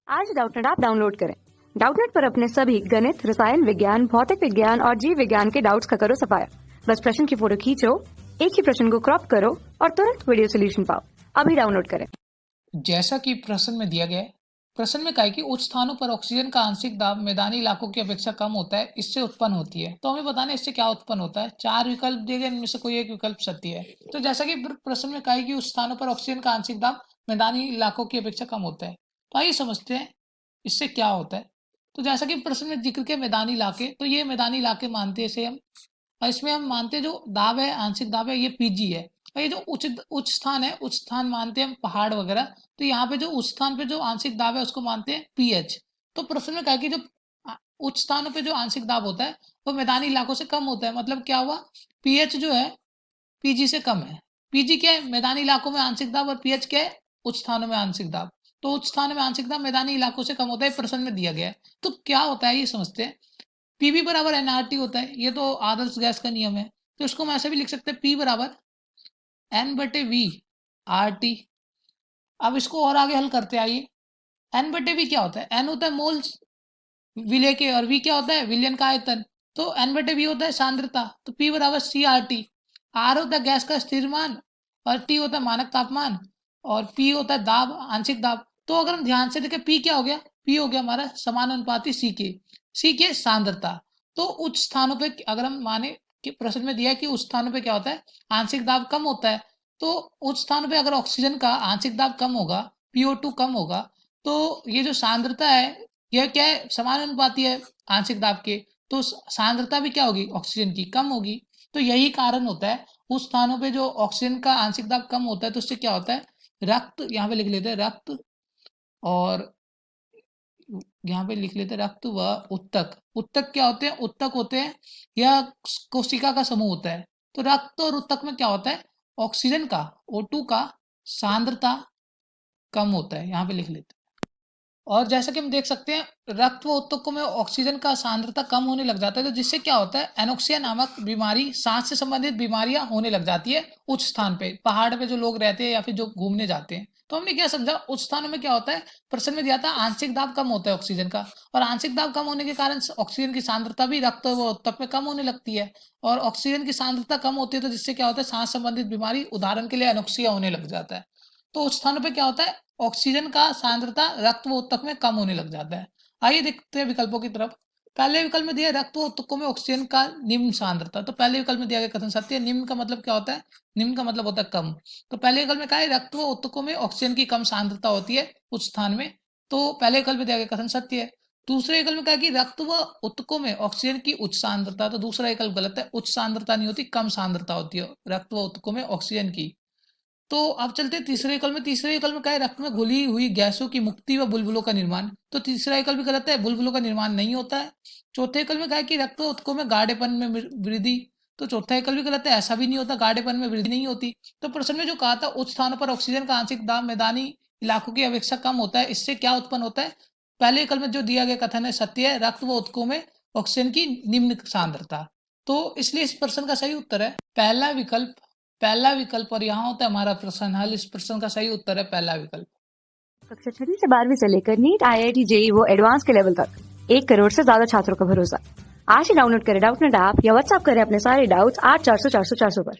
आज Doubtnut app download करें। Doubtnut पर अपने सभी गणित, रसायन विज्ञान, भौतिक विज्ञान और जीव विज्ञान के डाउट्स का करो सफाया। बस प्रश्न की फोटो खींचो, एक ही प्रश्न को क्रॉप करो और तुरंत वीडियो सोल्यूशन पाओ। अभी डाउनलोड करें। जैसा कि प्रश्न में दिया गया है, प्रश्न में कहा है कि उच्च स्थानों पर ऑक्सीजन का आंशिक दाब मैदानी इलाकों की अपेक्षा कम होता है, इससे उत्पन्न होती है। तो हमें बताना है इससे क्या उत्पन्न होता है। चार विकल्प दिए गए, इनमें से कोई एक विकल्प सत्य है। तो जैसा कि प्रश्न में कहा है कि उच्च स्थानों पर ऑक्सीजन का आंशिक दाब मैदानी इलाकों की अपेक्षा कम होता है, तो आइए समझते हैं इससे क्या होता है। तो जैसा कि प्रश्न में जिक्र किया मैदानी इलाके, तो ये मैदानी इलाके मानते हैं इसे हम, और इसमें हम मानते हैं जो दाब है, आंशिक दाब है, ये पीजी है। और ये जो उच्च स्थान है, उच्च स्थान मानते हैं हम पहाड़ वगैरह। तो यहाँ पे जो उच्च स्थान पे जो आंशिक दाब है उसको मानते हैं पीएच। तो प्रश्न में कहा कि जो उच्च स्थानों पे जो आंशिक दाब होता है वो मैदानी इलाकों से कम होता है। मतलब क्या हुआ, पीएच जो है पीजी से कम है। पीजी क्या है, मैदानी इलाकों में आंशिक दाब, और पीएच क्या है, उच्च स्थानों में आंशिक दाब। तो उच्च स्थानों में आंशिक दाब मैदानी इलाकों से कम होता है, प्रश्न में दिया गया है। तो क्या होता है ये समझते हैं। पीवी बराबर एनआरटी होता है, ये तो आदर्श गैस का नियम है। तो इसको हम ऐसे भी लिख सकते हैं, पी बराबर एन बटे वी आर टी। अब इसको और आगे हल करते आइए। एन बटे वी क्या होता है, एन होता है मोल्स विले के, और वी क्या होता है विलियन का आयतन। तो एन बटे वी होता है सांद्रता। तो पी बराबर सी आर टी। आर होता है गैस का स्थिर मान, और टी होता है मानक तापमान, और पी होता है दाब, आंशिक दाब। तो अगर हम ध्यान से देखें, पी क्या हो गया, पी हो गया हमारा समानुपाती सी के। सी के सांद्रता। तो उच्च स्थानों पे अगर हम माने कि प्रश्न में दिया है कि उच्च स्थानों पे क्या होता है, आंशिक दाब कम होता है। तो उच्च स्थानों पे अगर ऑक्सीजन का आंशिक दाब कम होगा, PO2 कम होगा, तो ये जो सांद्रता है यह क्या है, समानुपाती है आंशिक दाब के। तो सांद्रता भी क्या होगी, ऑक्सीजन की कम होगी। तो यही कारण होता है, उस स्थानों पे जो ऑक्सीजन का आंशिक दाब कम होता है तो उससे क्या होता है, रक्त, यहाँ पे लिख लेते हैं रक्त, और यहाँ पे लिख लेते हैं रक्त व उत्तक। उत्तक क्या होते हैं, उत्तक होते हैं यह कोशिका का समूह होता है। तो रक्त और उत्तक में क्या होता है, ऑक्सीजन का, O2 का सांद्रता कम होता है, यहाँ पे लिख लेते हैं। और जैसा कि हम देख सकते हैं, रक्त व उत्तकों में ऑक्सीजन का सांद्रता कम होने लग जाता है, तो जिससे क्या होता है, एनोक्सिया नामक बीमारी, सांस से संबंधित बीमारियां होने लग जाती है उच्च स्थान पे, पहाड़ पे जो लोग रहते हैं या फिर जो घूमने जाते हैं। तो हमने क्या समझा, उच्च स्थानों में क्या होता है, प्रश्न में दिया था आंशिक दाब कम होता है ऑक्सीजन का, और आंशिक दाब कम होने के कारण ऑक्सीजन की सांद्रता भी रक्त व उत्तक में कम होने लगती है। और ऑक्सीजन की सांद्रता कम होती है तो जिससे क्या होता है, सांस संबंधित बीमारी, उदाहरण के लिए एनोक्सिया होने लग जाता है। तो उच्च स्थानों पे क्या होता है, ऑक्सीजन का सांद्रता रक्त व उत्तक में कम होने लग जाता है। आइए देखते हैं विकल्पों की तरफ। पहले विकल्प में दिया है रक्त व उत्तकों में ऑक्सीजन का निम्न सांद्रता। तो पहले विकल्प में दिया गया कथन सत्य है। निम्न का मतलब क्या होता है, निम्न का मतलब होता है कम। तो पहले विकल्प में कहा है रक्त व उत्तकों में ऑक्सीजन की कम सांद्रता होती है उच्च स्थान में। तो पहले विकल्प में दिया गया कथन सत्य है। दूसरे विकल्प में कहा कि रक्त व उत्तकों में ऑक्सीजन की उच्च सांद्रता, तो दूसरा विकल्प गलत है। उच्च सांद्रता नहीं होती, कम सांद्रता होती है रक्त व उत्तकों में ऑक्सीजन की। तो अब चलते हैं तीसरे विकल्प में। तीसरे विकल्प में क्या है, रक्त में घुली हुई गैसों की मुक्ति व बुलबुलों का निर्माण। तो तीसरा विकल्प भी गलत है, बुलबुलों का निर्माण नहीं होता है। चौथे विकल्प में क्या है कि रक्त व उत्तकों में गाढ़ेपन में वृद्धि। तो चौथा विकल्प भी गलत है, ऐसा भी नहीं होता, गाढ़ेपन में वृद्धि नहीं होती। तो प्रश्न में जो कहा था उच्च स्थानों पर ऑक्सीजन का आंशिक दाब मैदानी इलाकों की अपेक्षा कम होता है, इससे क्या उत्पन्न होता है। पहले विकल्प में जो दिया गया कथन है सत्य है, रक्त व उत्तकों में ऑक्सीजन की निम्न सांद्रता। तो इसलिए इस प्रश्न का सही उत्तर है पहला विकल्प। पहला विकल्प, और यहाँ होता है हमारा प्रश्न हल। इस प्रश्न का सही उत्तर है पहला विकल्प। कक्षा 6 से 12वीं से लेकर नीट, IIT, JEE वो एडवांस के लेवल तक 1 करोड़ से ज्यादा छात्रों का भरोसा। आज ही डाउनलोड करें डाउटनेट ऐप या व्हाट्सएप करें अपने सारे डाउट्स 8400 400 400 पर।